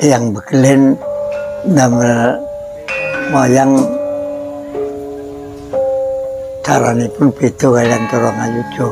yang begelen damel wayang caranipun beda kaliyan cara ngayuja.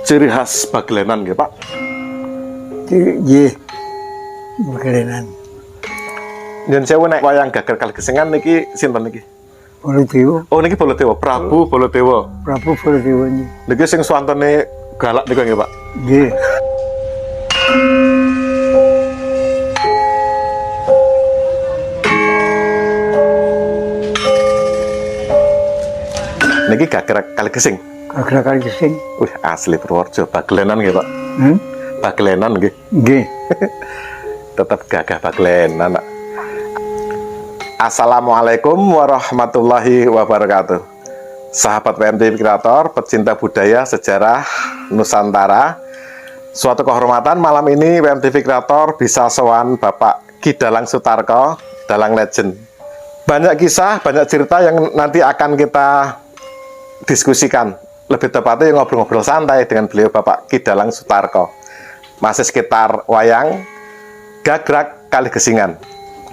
Ciri khas bagelenan nggih, Pak? Nggih. Begelenan. Nyun sewu nek wayang Gager Kalegesingan niki sinten niki? Baladewa, Oh niki Baladewa, Prabu Baladewa. Prabu Baladewa nggih. Niki sing swantene galak niku nggih, Pak? Nggih. Niki Gager Kalegesing. Gager Kalegesing. Wih, asli Purworejo, bagelenan nggih, Pak. Bagelenan nggih. Nggih. Tetap gagah bagelenan, Pak. Assalamualaikum warahmatullahi wabarakatuh. Sahabat PMTV Kreator, pecinta budaya, sejarah Nusantara. Suatu kehormatan malam ini PMTV Kreator bisa sowan Bapak Ki Dalang Sutarko, Dalang Legend. Banyak kisah, banyak cerita yang nanti akan kita diskusikan. Lebih tepatnya ngobrol-ngobrol santai dengan beliau Bapak Ki Dalang Sutarko. Masih sekitar wayang Gagrag Kalegesingan,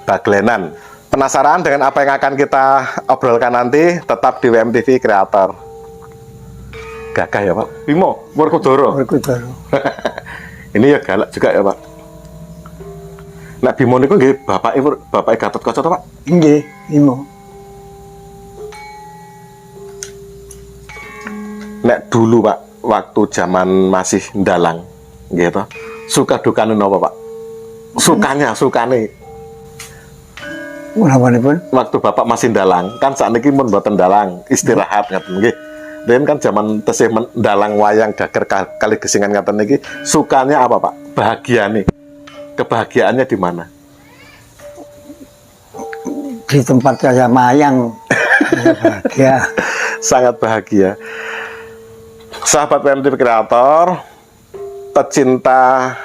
bagelenan. Penasaran dengan apa yang akan kita obrolkan nanti? Tetap di WMTV Kreator. Gagah ya Pak? Bimo, Werkudara. Werkudara. Ini ya galak juga ya Pak. Nah Bimo niku nggih bapak Gatotkaca to Pak? Nggih, Bimo. Nek dulu Pak, waktu zaman masih ndalang, gitu. Suka dukane napa Pak? Sukane. Napanipun? Waktu Bapak masih ndalang, kan saat ini pun mboten ndalang, istirahat ngaten nggih. Dan kan zaman tesih ndalang wayang Gager Kalegesingan ngaten niki, sukanya apa Pak? Bahagiane. Kebahagiaannya di mana? Di tempat saya mayang. Saya bahagia. Sangat bahagia. Sahabat PMTV Kreator, pecinta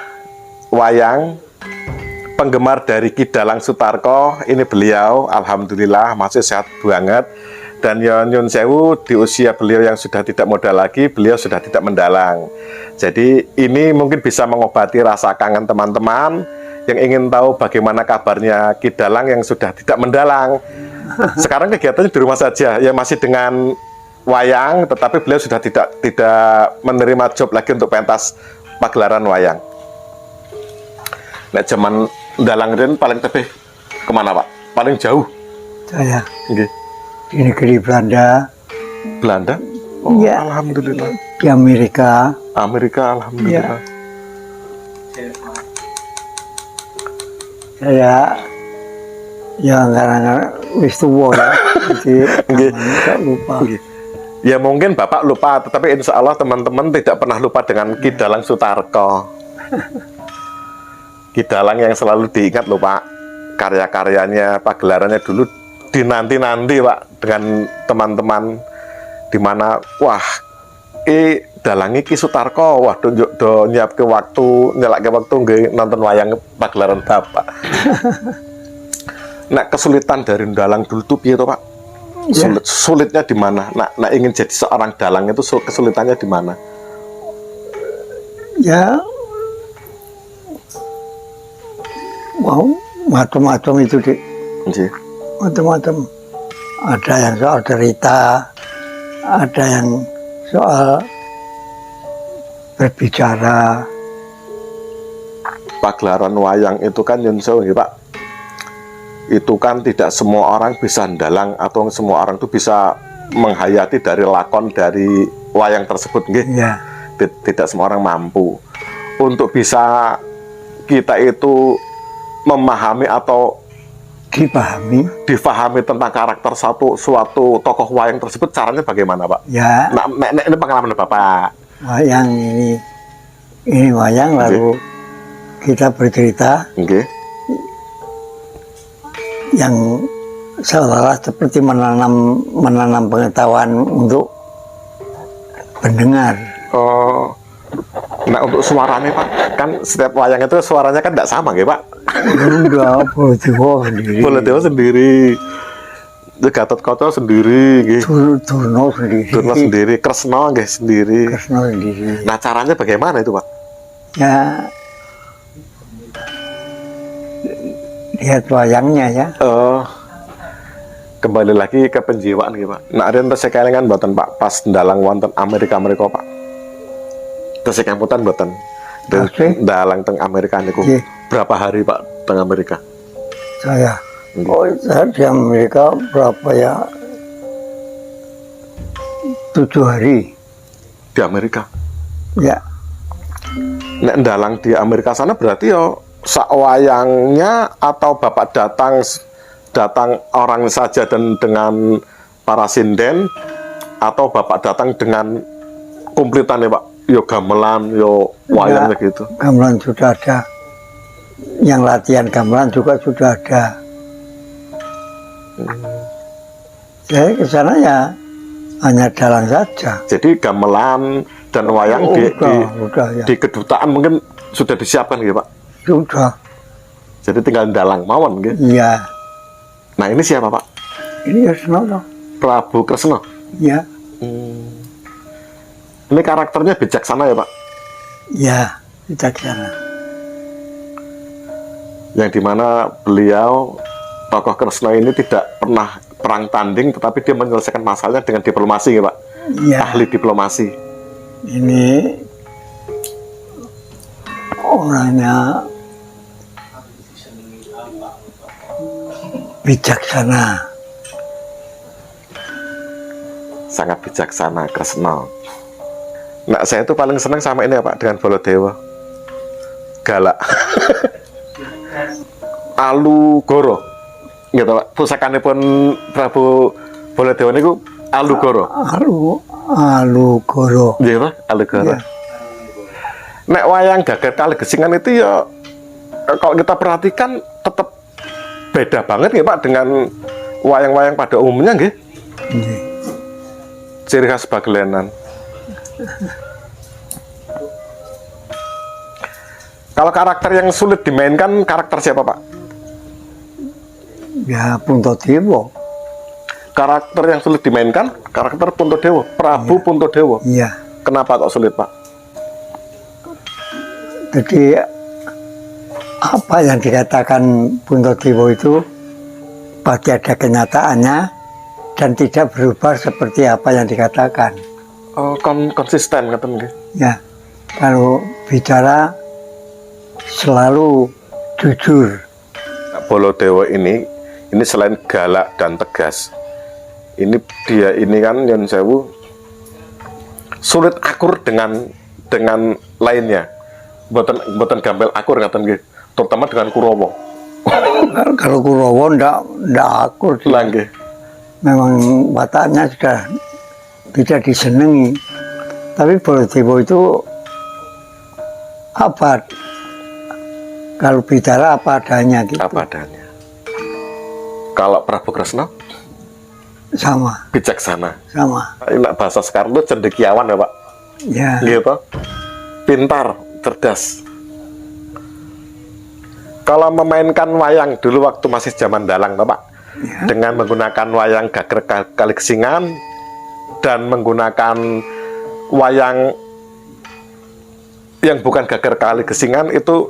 wayang, penggemar dari Ki Dalang Sutarko, ini beliau, alhamdulillah masih sehat banget. Dan nyun sewu, di usia beliau yang sudah tidak muda lagi, beliau sudah tidak mendalang. Jadi ini mungkin bisa mengobati rasa kangen teman-teman yang ingin tahu bagaimana kabarnya Ki Dalang yang sudah tidak mendalang. Sekarang kegiatannya di rumah saja, ya masih dengan wayang, tetapi beliau sudah tidak menerima job lagi untuk pentas pagelaran wayang. Nah, zaman ndalang den paling tebih kemana Pak? Paling jauh? Saya Nggih. di negeri Belanda. Belanda? Oh, Ya. alhamdulillah. Di Amerika. Amerika, alhamdulillah. Saya ya karena wis tuwa ya. Jadi Nggih. nggak lupa. Nggih. Ya mungkin Bapak lupa, tetapi insya Allah teman-teman tidak pernah lupa dengan Ki Dalang Sutarko. Ki Dalang yang selalu diingat lho Pak. Karya-karyanya, pagelarannya dulu dinanti-nanti Pak dengan teman-teman, dimana wah dalangi Ki Sutarko, wah do nyiap ke waktu, nyelak ke waktu nggih nonton wayang pagelaran Bapak. Nah kesulitan dari dalang dulu tuh piye to Pak? Sulitnya di mana? Nah ingin jadi seorang dalang itu kesulitannya di mana? Ya, wow, macam-macam itu Dik. Nggih. Macam-macam. Ada yang soal cerita, ada yang soal berbicara. Pagelaran wayang itu kan nyun sewu nggih Pak. Itu kan tidak semua orang bisa ndalang atau semua orang itu bisa menghayati dari lakon dari wayang tersebut nggih. Ya, Tidak semua orang mampu. Untuk bisa kita itu memahami atau difahami tentang karakter suatu tokoh wayang tersebut, caranya bagaimana Pak? ya. Nah, ini pengalaman Bapak. Wayang ini wayang lalu kita bercerita Nggih. yang seolah-olah seperti menanam pengetahuan untuk pendengar. Oh. Nah untuk suaranya Pak, kan setiap wayang itu suaranya kan tidak sama nggih Pak? Enggak, Baladewa sendiri. Baladewa sendiri, Gatotkaca sendiri, nggih. Durna sendiri. Durna sendiri, Kresna nggih sendiri. Kresna sendiri. Nah caranya bagaimana itu Pak? Ya, lihat wayangnya ya. Kembali lagi ke penjiwaan gitu Pak. Nah, ada tesih kelingan mboten Pak pas ndalang wonten Amerika Pak. Tesih kemutan mboten. Oke. Ndalang teng Amerika niku. Nggih. Berapa hari Pak teng Amerika? Saya saya di Amerika berapa ya, 7 hari Di Amerika. ya. Nek ndalang di Amerika sana berarti yo sak wayangnya atau Bapak datang orang saja dan dengan para sinden, atau Bapak datang dengan kumplitan ya Pak, yo gamelan, yo wayang gitu. Gamelan sudah ada, yang latihan gamelan juga sudah ada. Saya ke sana ya hanya jalan saja. Jadi gamelan dan wayang Udah, ya. di kedutaan mungkin sudah disiapkan gitu Pak. Sudah. Jadi tinggal dalang mawon gitu. Iya. Nah ini siapa Pak? Ini ya Senono. Prabu Kresna. Ya. Ini karakternya bijaksana ya Pak? Ya, kita ke sana. Yang dimana beliau, tokoh Kresna ini tidak pernah perang tanding, tetapi dia menyelesaikan masalahnya dengan diplomasi ya Pak? Iya. Ahli diplomasi. Ini orangnya bijaksana. Sangat bijaksana Kresna. Nah saya itu paling senang sama ini ya Pak, dengan Baladewa. Galak. Alugoro. Gitu Pak, pusakanipun Prabu Baladewa niku Alugoro. Alugoro. Iya Pak, Alugoro. Iya. Nek wayang Gager Kalegesingan itu ya kalau kita perhatikan tetap beda banget ya Pak dengan wayang-wayang pada umumnya nggih. Nggih. Ciri khas Bagelenan. Kalau karakter yang sulit dimainkan, karakter siapa Pak? Ya Puntadewa. Karakter yang sulit dimainkan, karakter Puntadewa, Prabu Puntadewa. Iya. Kenapa kok sulit Pak? Jadi apa yang dikatakan Puntadewa itu pasti ada kenyataannya dan tidak berubah seperti apa yang dikatakan. Oh, konsisten ngaten nggih. Ya, kalau bicara selalu jujur. Nah, Baladewa ini selain galak dan tegas, dia ini kan Yen Sewu sulit akur dengan lainnya. Mboten gampil akur ngaten nggih, terutama dengan Kurawa. Kalau Kurawa ndak akur sih. Lah nggih. Memang wataknya sudah tidak disenangi. Tapi Baladewa itu apa? Kalau bicara apa adanya gitu. Apa adanya. Kalau Prabu Kresna Sama, bijaksana. sama. Ini bahasa sekarang itu cendekiawan ya Pak. Ya, Gitu. Pintar, cerdas. Kalau memainkan wayang dulu waktu masih zaman dalang Pak, ya. dengan menggunakan wayang Gager Kalegesingan dan menggunakan wayang yang bukan Gager Kalegesingan itu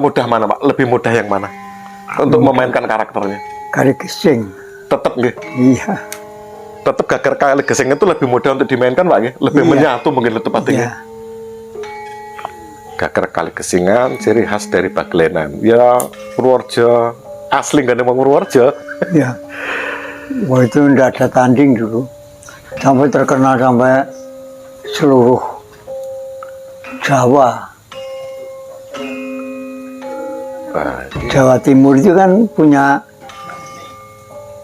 mudah mana Pak? Lebih mudah yang mana untuk memainkan karakternya? Kalegesing. Tetap nggih. Iya. Tetap Gager Kalegesing itu lebih mudah untuk dimainkan Pak nggih? Lebih Iya. menyatu mungkin tepatnya. Iya. Gager Kalegesingan ciri khas dari Bagelenan. Ya Purworejo asli nggak ada Purworejo. Ya. Wah itu tidak ada tanding dulu. Sampai terkenal sampai seluruh Jawa. Jawa Timur itu kan punya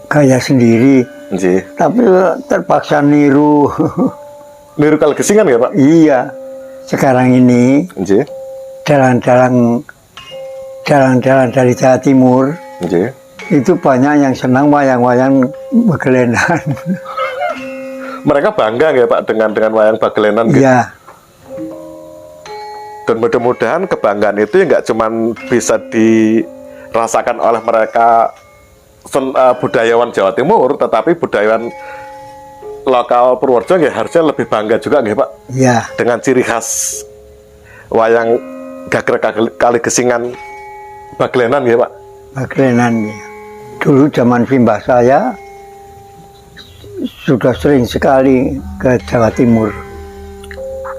gaya sendiri. Nggih. Tapi terpaksa niru. Niru Kalegesingan ya Pak? Iya. Sekarang ini Nggih. jalan-jalan dari Jawa Timur Nggih. itu banyak yang senang wayang-wayang Bagelenan. Mereka bangga ya Pak dengan wayang Bagelenan gitu. Iya. Dan mudah-mudahan kebanggaan itu ya nggak cuma bisa dirasakan oleh mereka budayawan Jawa Timur, tetapi budayawan lokal Purworejo ya harusnya lebih bangga juga nggih Pak Iya. dengan ciri khas wayang Gager Kalegesingan Baglenan ya Pak? Baglenan ya. Dulu zaman simbah saya sudah sering sekali ke Jawa Timur.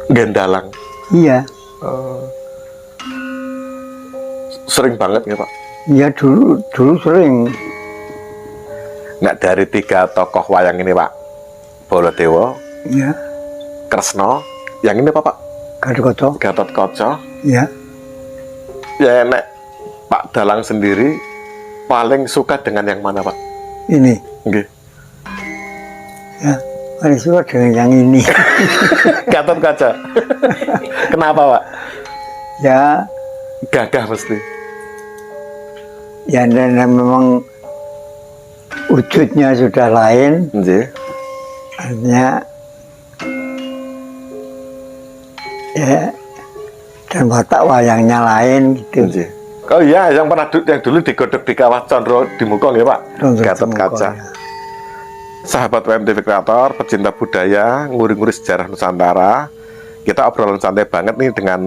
Gendalang. Iya, Sering banget ya Pak? iya dulu sering. Nah dari 3 tokoh wayang ini Pak, Baladewa, Iya, Kresna, yang ini apa Pak? Gatot. Gatotkaca. Iya, Ya nek Pak Dalang sendiri paling suka dengan yang mana Pak? ini. Nggih. Ya, paling suka dengan yang ini. Gatotkaca. Kenapa Pak? Ya, Gagah mesti. ya dan memang wujudnya sudah lain, Nggih. artinya ya dan watak wayangnya lain gitu. Nggih. Oh iya, yang dulu digodok di Kawah Condro di Mukong ya Pak? Condro di Gatotkaca. Mukong, ya. Sahabat WMTV Kreator, pecinta budaya, nguri-nguri sejarah Nusantara. Kita obrolan santai banget nih dengan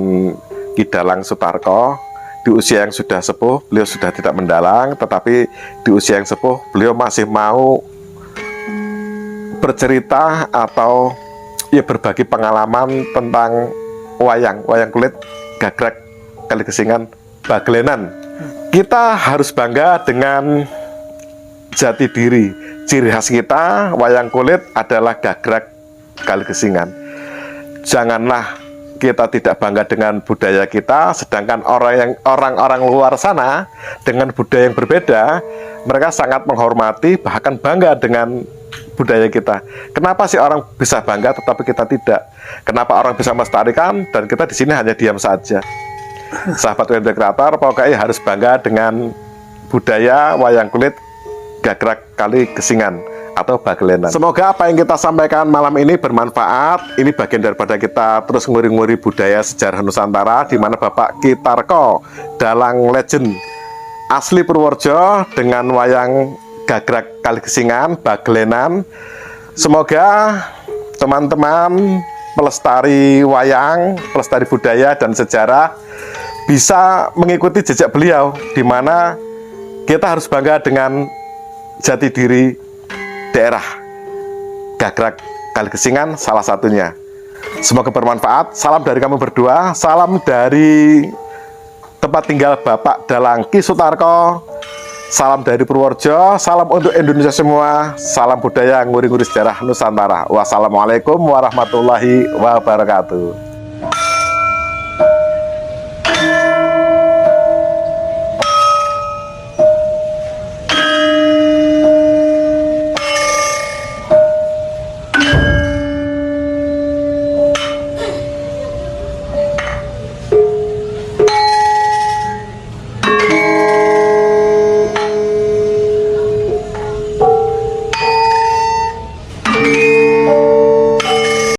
Ki Dalang Sutarko. Di usia yang sudah sepuh, beliau sudah tidak mendalang, tetapi di usia yang sepuh, beliau masih mau bercerita atau ya berbagi pengalaman tentang wayang kulit, gagrag, kaligesingan, baglenan. Kita harus bangga dengan jati diri. Ciri khas kita, wayang kulit adalah gagrag, kaligesingan. Janganlah kita tidak bangga dengan budaya kita, sedangkan orang-orang luar sana dengan budaya yang berbeda, mereka sangat menghormati, bahkan bangga dengan budaya kita. Kenapa sih orang bisa bangga tetapi kita tidak? Kenapa orang bisa melestarikan dan kita di sini hanya diam saja? Sahabat WMTV Kreator, pokoknya harus bangga dengan budaya wayang kulit, gagrag, kaligesingan atau baglenan. Semoga apa yang kita sampaikan malam ini bermanfaat. Ini bagian daripada kita terus nguri-nguri budaya sejarah Nusantara, di mana Bapak Ki Tarko, dalang legend asli Purworejo dengan wayang gagrag, kaligesingan, baglenan. Semoga teman-teman pelestari wayang, pelestari budaya dan sejarah bisa mengikuti jejak beliau, di mana kita harus bangga dengan jati diri daerah gagrag, kaligesingan salah satunya. Semoga bermanfaat. Salam dari kami berdua, salam dari tempat tinggal Bapak Dalang Ki Sutarko, salam dari Purworejo, salam untuk Indonesia semua, salam budaya nguri-nguri sejarah Nusantara. Wassalamualaikum warahmatullahi wabarakatuh.